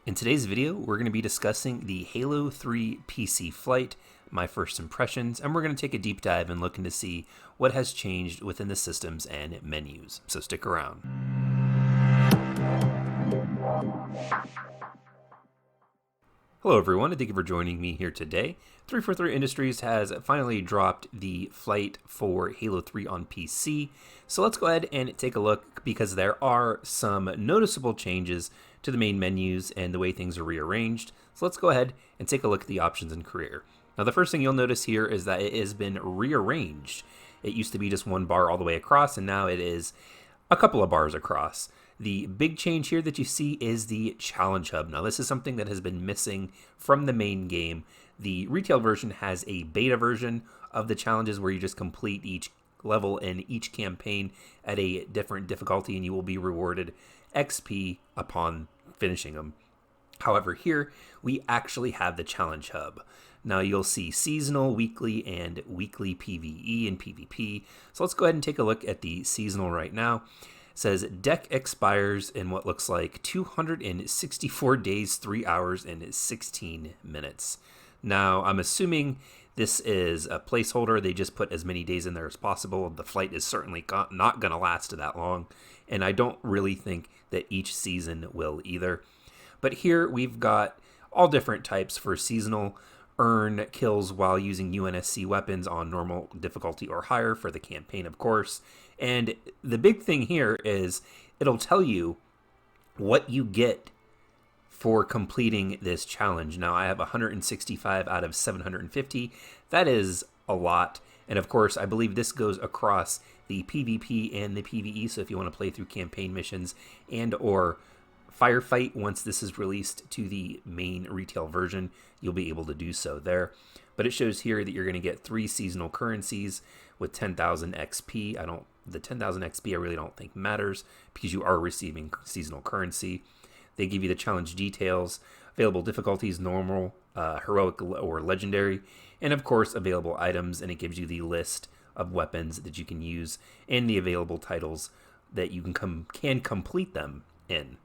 In today's video, we're going to be discussing the Halo 3 PC Flight, my first impressions, and we're going to take a deep dive and look into see what has changed within the systems and menus. So stick around. Hello everyone, and thank you for joining me here today. 343 Industries has finally dropped the Flight for Halo 3 on PC. So let's go ahead and take a look because there are some noticeable changes to the main menus and the way things are rearranged. So let's go ahead and take a look at the options in career. Now the first thing you'll notice here is that it has been rearranged. It used to be just one bar all the way across, and now it is a couple of bars across. The big change here that you see is the challenge hub. Now this is something that has been missing from the main game. The retail version has a beta version of the challenges where you just complete each level and each campaign at a different difficulty and you will be rewarded XP upon finishing them. However, here we actually have the challenge hub. Now you'll see seasonal, weekly, and weekly PvE and PvP. So let's go ahead and take a look at the seasonal right now. It says deck expires in what looks like 264 days, 3 hours, and 16 minutes. Now I'm assuming this is a placeholder. They just put as many days in there as possible. The flight is certainly not going to last that long, and I don't really think that each season will either. But here we've got all different types for seasonal. Earn kills while using UNSC weapons on normal difficulty or higher for the campaign, of course. And the big thing here is it'll tell you what you get for completing this challenge. Now I have 165 out of 750. That is a lot. And of course, I believe this goes across the PvP and the PvE. So if you want to play through campaign missions and or firefight, once this is released to the main retail version, you'll be able to do so there. But it shows here that you're going to get 3 seasonal currencies with 10,000 XP. The 10,000 XP I really don't think matters because you are receiving seasonal currency. They give you the challenge details, available difficulties, normal, heroic, or legendary, and of course available items, and it gives you the list of weapons that you can use and the available titles that you can complete them in.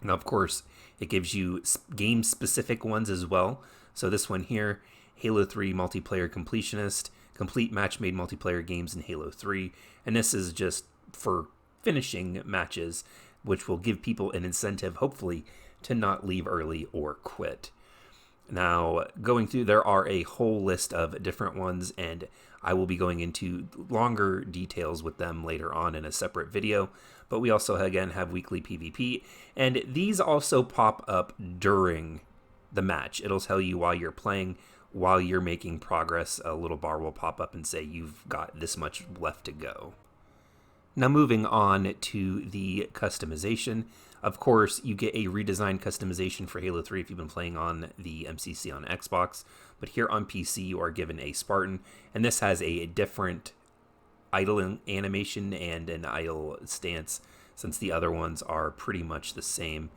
Now, of course, it gives you game-specific ones as well. So this one here, Halo 3 Multiplayer Completionist, complete match-made multiplayer games in Halo 3. And this is just for finishing matches, which will give people an incentive, hopefully, to not leave early or quit. Now, going through, there are a whole list of different ones, and I will be going into longer details with them later on in a separate video. But we also, again, have weekly PvP, and these also pop up during the match. It'll tell you while you're playing, while you're making progress, a little bar will pop up and say you've got this much left to go. Now moving on to the customization. Of course, you get a redesigned customization for Halo 3 if you've been playing on the MCC on Xbox, but here on PC you are given a Spartan, and this has a different idle animation and an idle stance since the other ones are pretty much the same.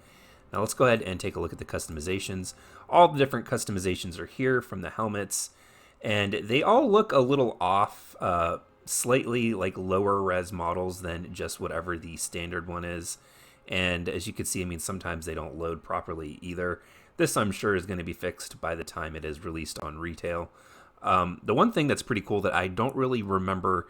Now let's go ahead and take a look at the customizations. All the different customizations are here from the helmets, and they all look a little off, slightly like lower res models than just whatever the standard one is. And as you can see, I mean, sometimes they don't load properly either. This, I'm sure, is going to be fixed by the time it is released on retail. The one thing that's pretty cool that I don't really remember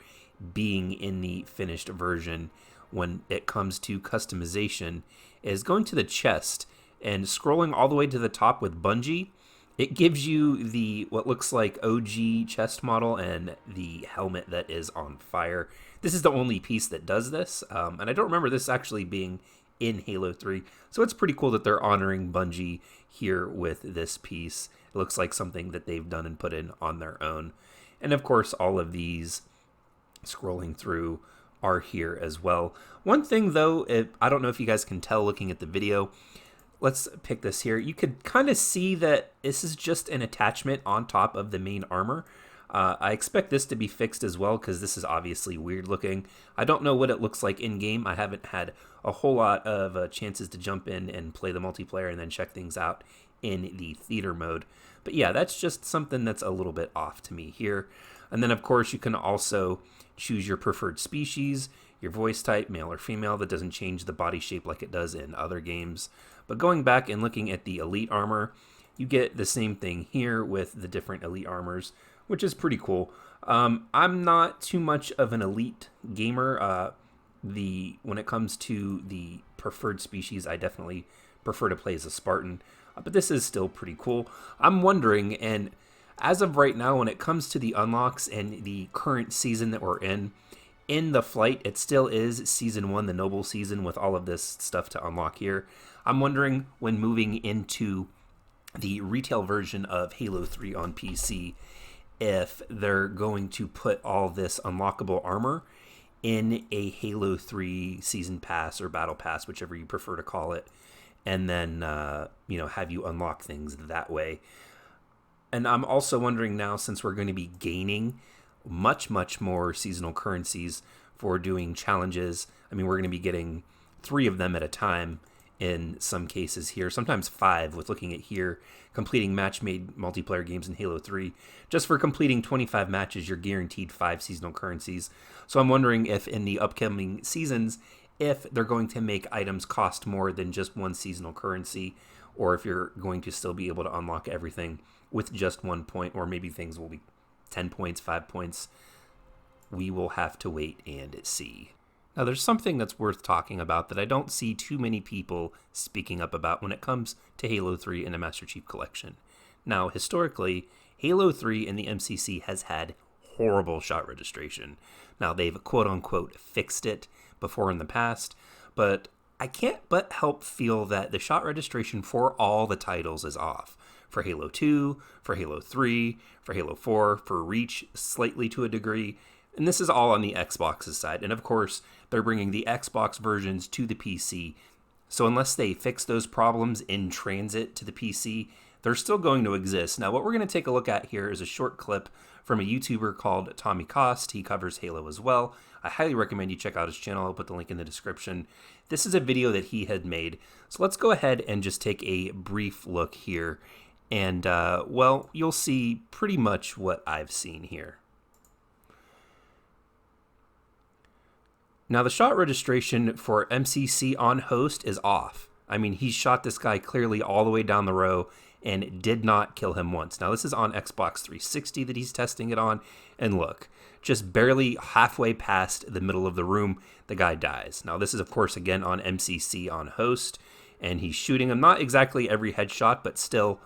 being in the finished version when it comes to customization is going to the chest and scrolling all the way to the top with Bungie. It gives you the what looks like OG chest model and the helmet that is on fire. This is the only piece that does this, and I don't remember this actually being in Halo 3, so it's pretty cool that they're honoring Bungie here with this piece. It looks like something that they've done and put in on their own. And of course, all of these scrolling through are here as well. One thing though, I don't know if you guys can tell looking at the video, let's pick this here. You could kind of see that this is just an attachment on top of the main armor. I expect this to be fixed as well because this is obviously weird looking. I don't know what it looks like in game. I haven't had a whole lot of chances to jump in and play the multiplayer and then check things out in the theater mode. But yeah, that's just something that's a little bit off to me here. And then of course you can also choose your preferred species, your voice type, male or female. That doesn't change the body shape like it does in other games. But going back and looking at the elite armor, you get the same thing here with the different elite armors, which is pretty cool. I'm not too much of an elite gamer. When it comes to the preferred species, I definitely prefer to play as a Spartan, but this is still pretty cool. I'm wondering, and as of right now, when it comes to the unlocks and the current season that we're in the flight, it still is Season 1, the Noble Season, with all of this stuff to unlock here. I'm wondering, when moving into the retail version of Halo 3 on PC, if they're going to put all this unlockable armor in a Halo 3 Season Pass or Battle Pass, whichever you prefer to call it, and then, have you unlock things that way. And I'm also wondering now, since we're going to be gaining much, much more seasonal currencies for doing challenges. I mean, we're going to be getting 3 of them at a time in some cases here, sometimes 5 with looking at here, completing match-made multiplayer games in Halo 3. Just for completing 25 matches, you're guaranteed 5 seasonal currencies. So I'm wondering if in the upcoming seasons, if they're going to make items cost more than just 1 seasonal currency, or if you're going to still be able to unlock everything with just 1 point, or maybe things will be 10 points, 5 points. We will have to wait and see. Now, there's something that's worth talking about that I don't see too many people speaking up about when it comes to Halo 3 in the Master Chief Collection. Now, historically, Halo 3 in the MCC has had horrible shot registration. Now, they've quote-unquote fixed it before in the past, but I can't but help feel that the shot registration for all the titles is off. For Halo 2, for Halo 3, for Halo 4, for Reach, slightly to a degree. And this is all on the Xbox's side. And of course, they're bringing the Xbox versions to the PC. So unless they fix those problems in transit to the PC, they're still going to exist. Now, what we're going to take a look at here is a short clip from a YouTuber called Tommy Cost. He covers Halo as well. I highly recommend you check out his channel. I'll put the link in the description. This is a video that he had made. So let's go ahead and just take a brief look here. And, you'll see pretty much what I've seen here. Now, the shot registration for MCC on host is off. I mean, he shot this guy clearly all the way down the row and did not kill him once. Now, this is on Xbox 360 that he's testing it on. And look, just barely halfway past the middle of the room, the guy dies. Now, this is, of course, again on MCC on host. And he's shooting him, not exactly every headshot, but still,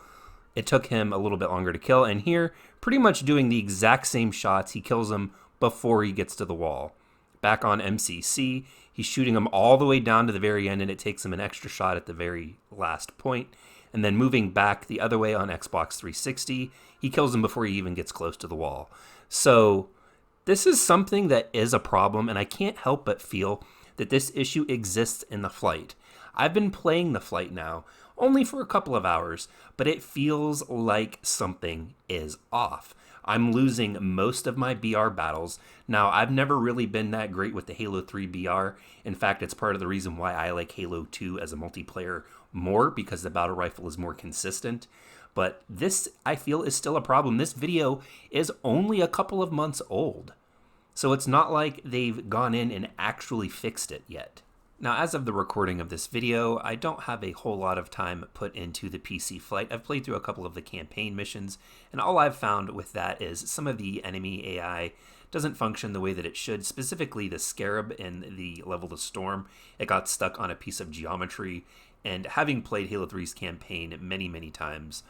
it took him a little bit longer to kill. And here, pretty much doing the exact same shots, he kills him before he gets to the wall. Back on MCC, he's shooting him all the way down to the very end, and it takes him an extra shot at the very last point. And then moving back the other way on Xbox 360, he kills him before he even gets close to the wall. So this is something that is a problem, and I can't help but feel that this issue exists in the flight. I've been playing the flight now, only for a couple of hours, but it feels like something is off. I'm losing most of my BR battles. Now, I've never really been that great with the Halo 3 BR. In fact, it's part of the reason why I like Halo 2 as a multiplayer more, because the battle rifle is more consistent. But this, I feel, is still a problem. This video is only a couple of months old. So it's not like they've gone in and actually fixed it yet. Now, as of the recording of this video, I don't have a whole lot of time put into the PC Flight. I've played through a couple of the campaign missions, and all I've found with that is some of the enemy AI doesn't function the way that it should, specifically the Scarab in the level The Storm. It got stuck on a piece of geometry, and having played Halo 3's campaign many, many times,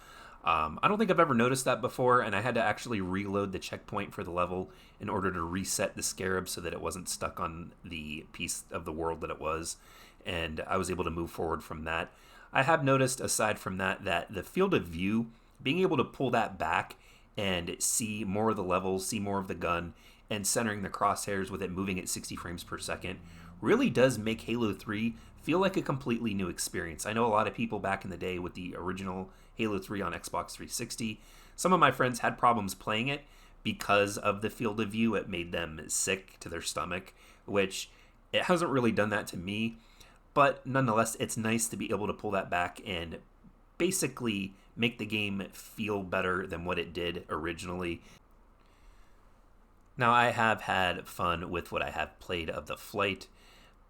I don't think I've ever noticed that before, and I had to actually reload the checkpoint for the level in order to reset the Scarab so that it wasn't stuck on the piece of the world that it was, and I was able to move forward from that. I have noticed, aside from that, that the field of view, being able to pull that back and see more of the levels, see more of the gun, and centering the crosshairs with it moving at 60 frames per second, really does make Halo 3 feel like a completely new experience. I know a lot of people back in the day with the original Halo 3 on Xbox 360, some of my friends had problems playing it because of the field of view. It made them sick to their stomach, which it hasn't really done that to me. But nonetheless, it's nice to be able to pull that back and basically make the game feel better than what it did originally. Now, I have had fun with what I have played of the flight,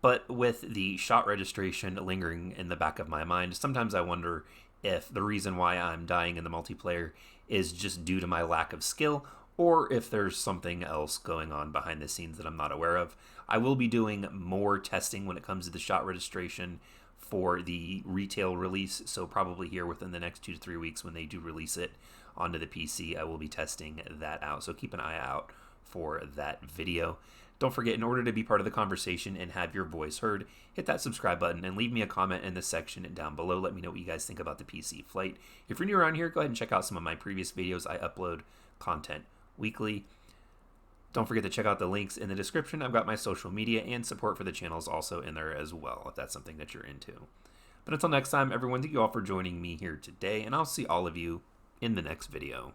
But with the shot registration lingering in the back of my mind, sometimes I wonder if the reason why I'm dying in the multiplayer is just due to my lack of skill, or if there's something else going on behind the scenes that I'm not aware of. I will be doing more testing when it comes to the shot registration for the retail release, so probably here within the next 2 to 3 weeks when they do release it onto the PC, I will be testing that out, so keep an eye out for that video. Don't forget, in order to be part of the conversation and have your voice heard, hit that subscribe button and leave me a comment in the section down below. Let me know what you guys think about the PC Flight. If you're new around here, go ahead and check out some of my previous videos. I upload content weekly. Don't forget to check out the links in the description. I've got my social media and support for the channels also in there as well, if that's something that you're into. But until next time, everyone, thank you all for joining me here today, and I'll see all of you in the next video.